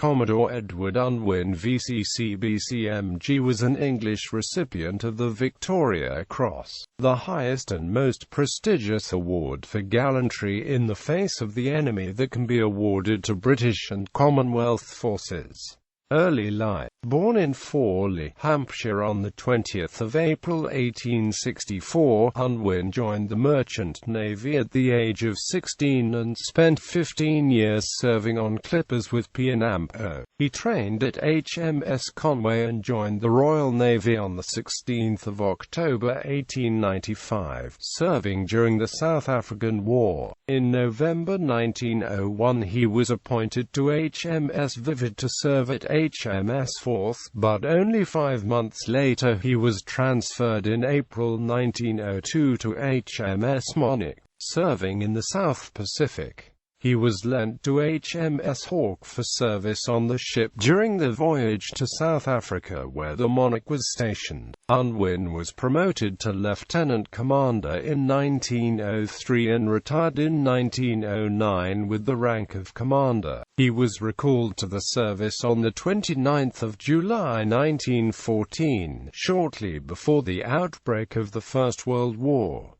Commodore Edward Unwin VCCBCMG was an English recipient of the Victoria Cross, the highest and most prestigious award for gallantry in the face of the enemy that can be awarded to British and Commonwealth forces. Early life. Born in Fawley, Hampshire on the 20th of April 1864, Unwin joined the Merchant Navy at the age of 16 and spent 15 years serving on clippers with P&O. He trained at HMS Conway and joined the Royal Navy on the 16th of October 1895, serving during the South African War. In November 1901 he was appointed to HMS Vivid to serve at HMS Forth, but only 5 months later he was transferred in April 1902 to HMS Monarch, serving in the South Pacific. He was lent to HMS Hawke for service on the ship during the voyage to South Africa where the Monarch was stationed. Unwin was promoted to lieutenant commander in 1903 and retired in 1909 with the rank of commander. He was recalled to the service on the 29th of July 1914, shortly before the outbreak of the First World War.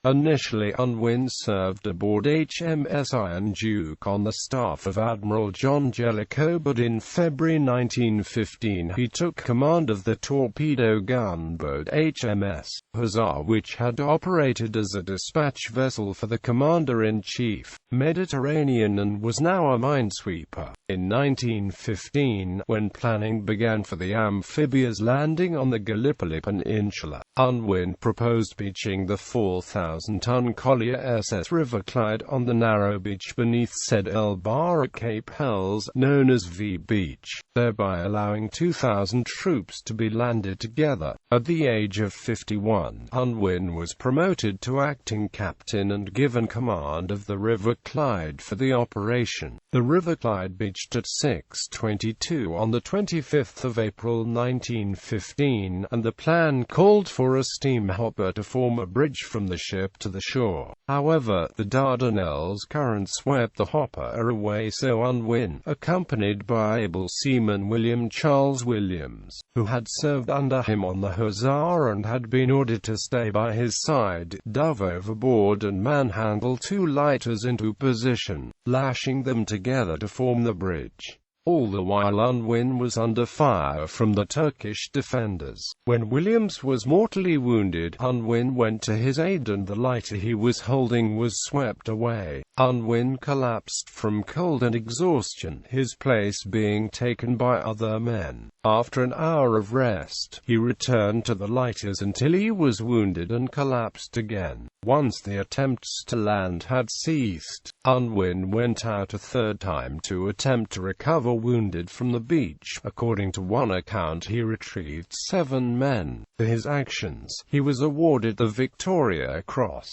Initially Unwin served aboard HMS Iron Duke on the staff of Admiral John Jellicoe, but in February 1915 he took command of the torpedo gunboat HMS Hussar, which had operated as a dispatch vessel for the Commander-in-Chief, Mediterranean, and was now a minesweeper. In 1915, when planning began for the amphibious landing on the Gallipoli Peninsula, Unwin proposed beaching the 4,000-ton collier SS River Clyde on the narrow beach beneath said Elba at Cape Helles, known as V Beach, thereby allowing 2,000 troops to be landed together. At the age of 51, Unwin was promoted to acting captain and given command of the River Clyde for the operation. The River Clyde beached at 6:22 on the 25th of April 1915, and the plan called for a steam hopper to form a bridge from the ship to the shore. However, the Dardanelles current swept the hopper away, so Unwin, accompanied by able seaman William Charles Williams, who had served under him on the Hussar and had been ordered to stay by his side, dove overboard and manhandle 2 lighters into position, lashing them together to form the bridge. All the while Unwin was under fire from the Turkish defenders. When Williams was mortally wounded, Unwin went to his aid and the lighter he was holding was swept away. Unwin collapsed from cold and exhaustion, his place being taken by other men. After an hour of rest, he returned to the lighters until he was wounded and collapsed again. Once the attempts to land had ceased, Unwin went out a third time to attempt to recover wounded from the beach. According to one account, he retrieved 7 men. For his actions, he was awarded the Victoria Cross.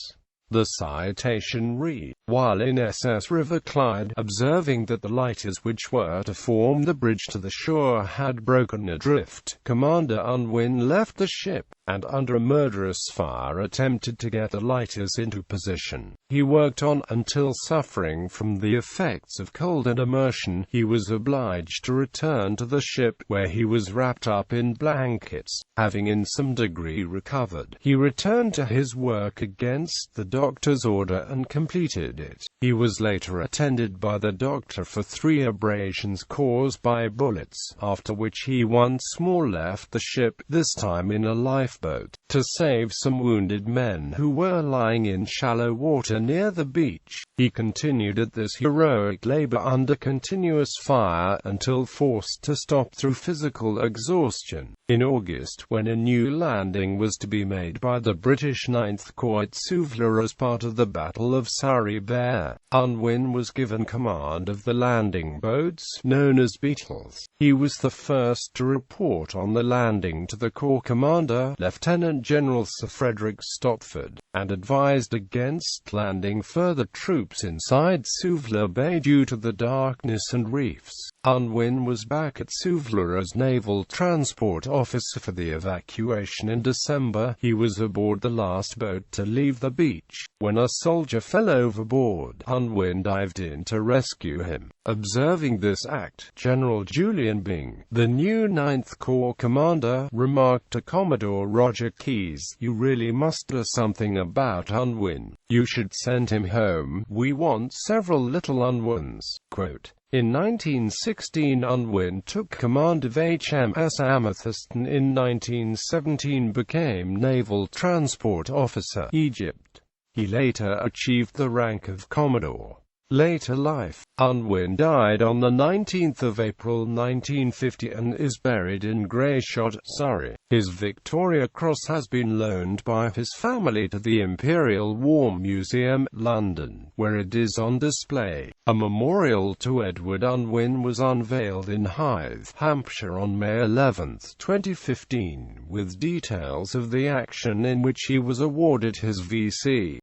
The citation read, while in SS River Clyde, observing that the lighters which were to form the bridge to the shore had broken adrift, Commander Unwin left the ship, and under a murderous fire attempted to get the lighters into position. He worked on until, suffering from the effects of cold and immersion, he was obliged to return to the ship, where he was wrapped up in blankets. Having in some degree recovered, he returned to his work against the doctor's order and completed it. He was later attended by the doctor for 3 abrasions caused by bullets, after which he once more left the ship, this time in a lifeboat, to save some wounded men who were lying in shallow water near the beach. He continued at this heroic labor under continuous fire until forced to stop through physical exhaustion. In August, when a new landing was to be made by the British 9th Corps at Suvla as part of the Battle of Surrey Bear, Unwin was given command of the landing boats, known as Beetles. He was the first to report on the landing to the Corps commander, Lieutenant General Sir Frederick Stopford, and advised against landing further troops inside Suvla Bay due to the darkness and reefs. Unwin was back at Suvla as Naval Transport Officer for the evacuation in December. He was aboard the last boat to leave the beach. When a soldier fell overboard, Unwin dived in to rescue him. Observing this act, General Julian Byng, the new 9th Corps commander, remarked to Commodore Roger Keyes, "You really must do something about Unwin. You should send him home. We want several little Unwins." Quote, in 1916 Unwin took command of HMS Amethyst and in 1917 became Naval Transport Officer, Egypt. He later achieved the rank of Commodore. Later life. Unwin died on the 19th of April 1950 and is buried in Greyshot, Surrey. His Victoria Cross has been loaned by his family to the Imperial War Museum, London, where it is on display. A memorial to Edward Unwin was unveiled in Hythe, Hampshire on May 11, 2015, with details of the action in which he was awarded his V.C.